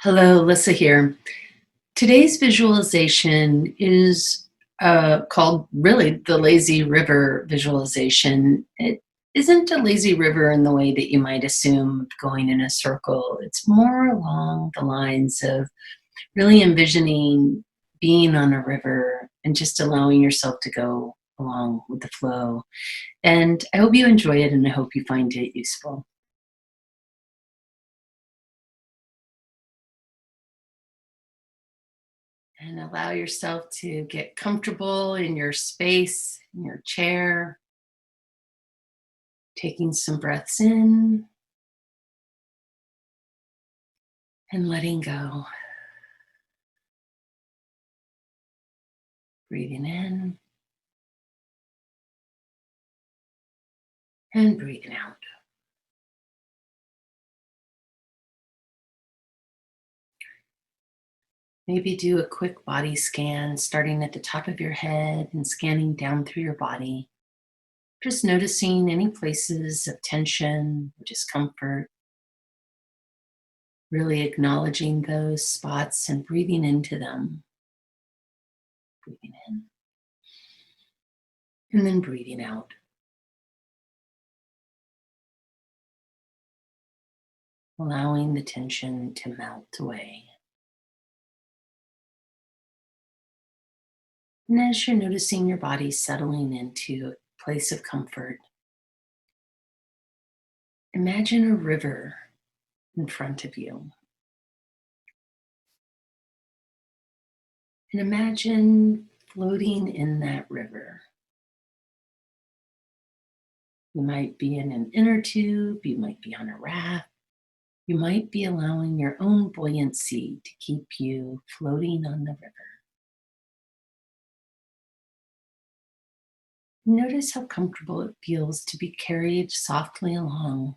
Hello, Lyssa here. Today's visualization is called really the lazy river visualization. It isn't a lazy river in the way that you might assume going in a circle. It's more along the lines of really envisioning being on a river and just allowing yourself to go along with the flow. And I hope you enjoy it and I hope you find it useful. And allow yourself to get comfortable in your space, in your chair, taking some breaths in and letting go. Breathing in and breathing out. Maybe do a quick body scan, starting at the top of your head and scanning down through your body. Just noticing any places of tension or discomfort, really acknowledging those spots and breathing into them. Breathing in and then breathing out. Allowing the tension to melt away. And as you're noticing your body settling into a place of comfort, imagine a river in front of you. And imagine floating in that river. You might be in an inner tube, you might be on a raft, you might be allowing your own buoyancy to keep you floating on the river. Notice how comfortable it feels to be carried softly along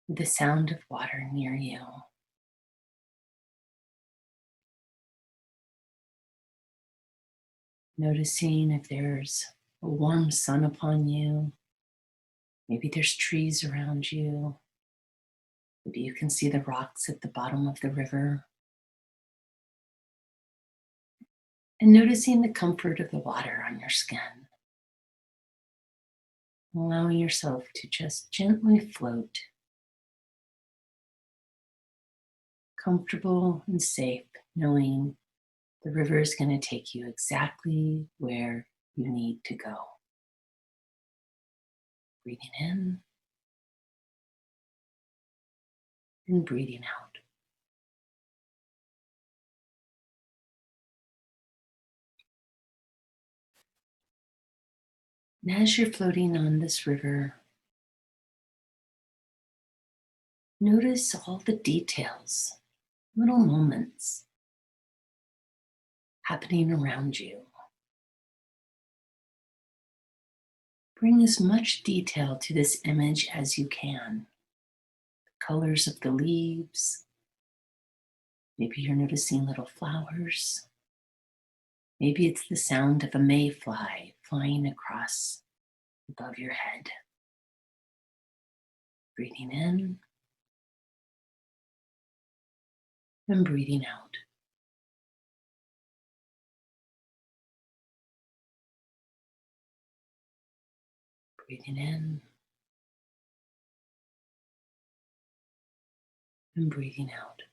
with the sound of water near you. Noticing if there's a warm sun upon you. Maybe there's trees around you. Maybe you can see the rocks at the bottom of the river. And noticing the comfort of the water on your skin. Allowing yourself to just gently float, comfortable and safe, knowing the river is going to take you exactly where you need to go. Breathing in and breathing out. And as you're floating on this river, notice all the details, little moments happening around you. Bring as much detail to this image as you can. The colors of the leaves. Maybe you're noticing little flowers. Maybe it's the sound of a mayfly flying across above your head. Breathing in and breathing out. Breathing in and breathing out.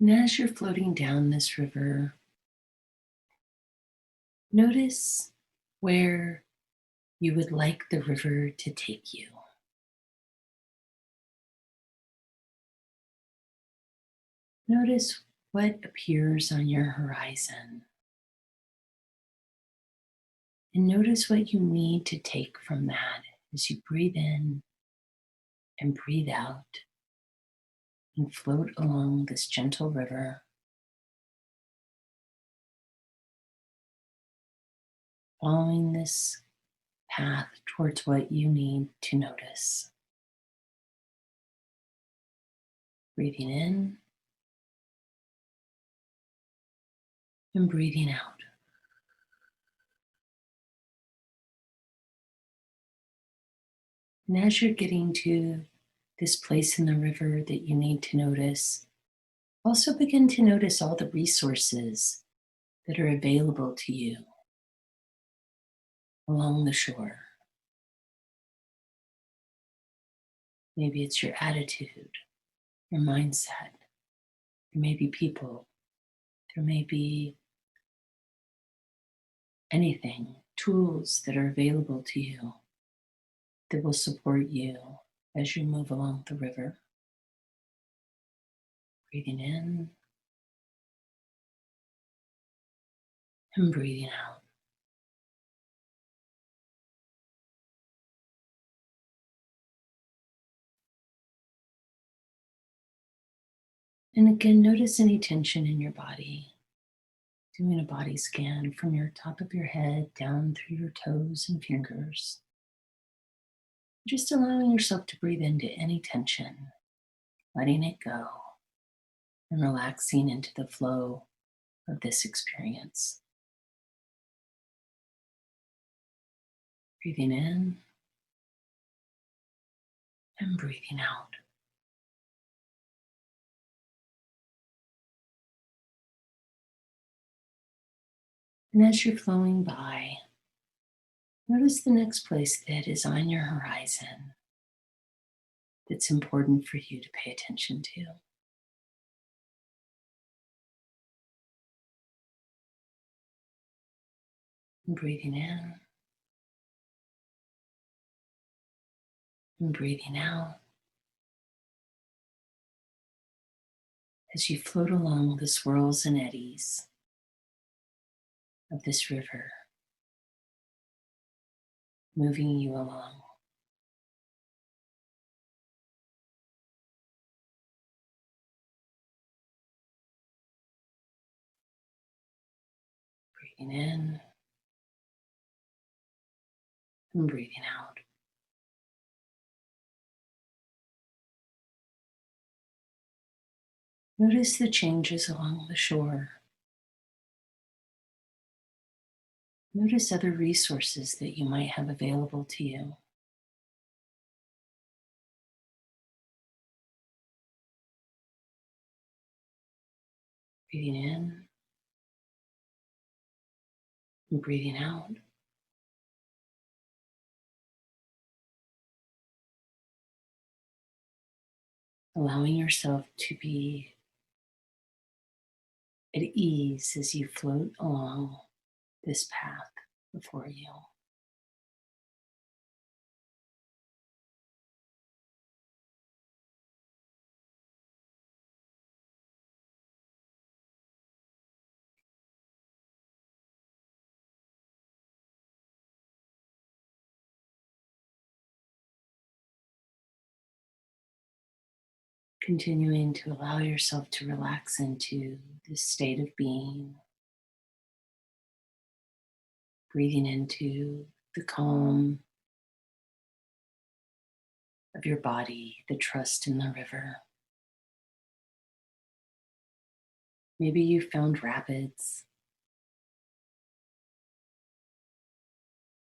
And as you're floating down this river, notice where you would like the river to take you. Notice what appears on your horizon. And notice what you need to take from that as you breathe in and breathe out and float along this gentle river, following this path towards what you need to notice. Breathing in and breathing out. And as you're getting to this place in the river that you need to notice, also begin to notice all the resources that are available to you along the shore. Maybe it's your attitude, your mindset. There may be people. There may be anything, tools that are available to you that will support you as you move along the river. Breathing in and breathing out. And again, notice any tension in your body. Doing a body scan from your top of your head down through your toes and fingers. Just allowing yourself to breathe into any tension, letting it go, and relaxing into the flow of this experience. Breathing in and breathing out. And as you're flowing by, notice the next place that is on your horizon that's important for you to pay attention to. And breathing in and breathing out as you float along the swirls and eddies of this river, moving you along. Breathing in and breathing out. Notice the changes along the shore. Notice other resources that you might have available to you. Breathing in and breathing out. Allowing yourself to be at ease as you float along this path before you. Continuing to allow yourself to relax into this state of being, breathing into the calm of your body, the trust in the river. Maybe you found rapids.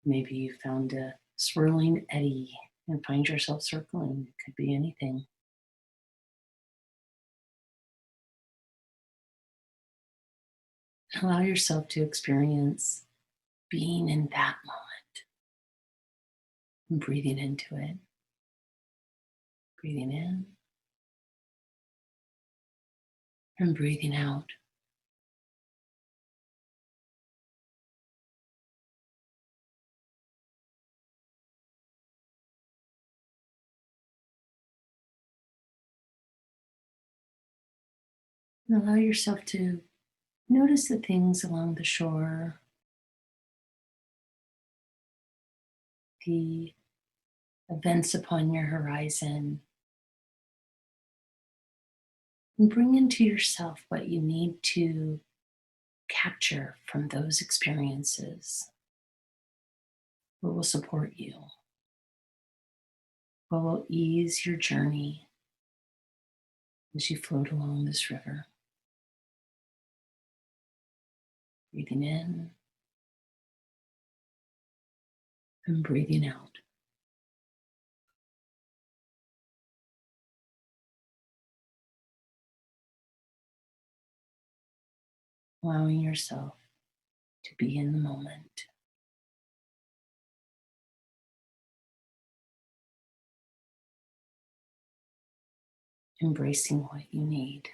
Maybe you found a swirling eddy and find yourself circling. It could be anything. Allow yourself to experience being in that moment and breathing into it. Breathing in and breathing out. And allow yourself to notice the things along the shore, the events upon your horizon, and bring into yourself what you need to capture from those experiences. What will support you? What will ease your journey as you float along this river? Breathing in and breathing out. allowing yourself to be in the moment, embracing what you need.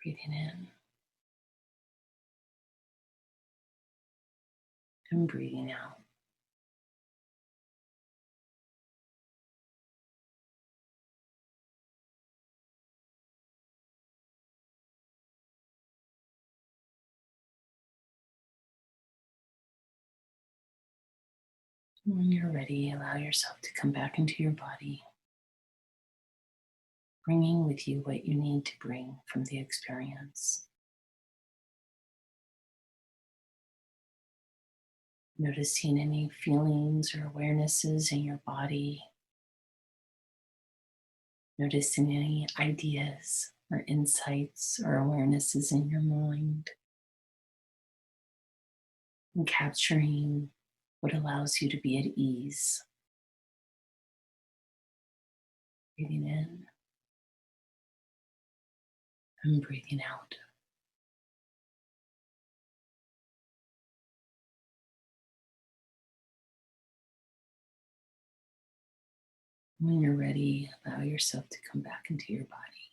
Breathing in and breathing out. When you're ready, allow yourself to come back into your body, bringing with you what you need to bring from the experience. Noticing any feelings or awarenesses in your body. Noticing any ideas or insights or awarenesses in your mind. And capturing what allows you to be at ease. Breathing in and breathing out. When you're ready, allow yourself to come back into your body.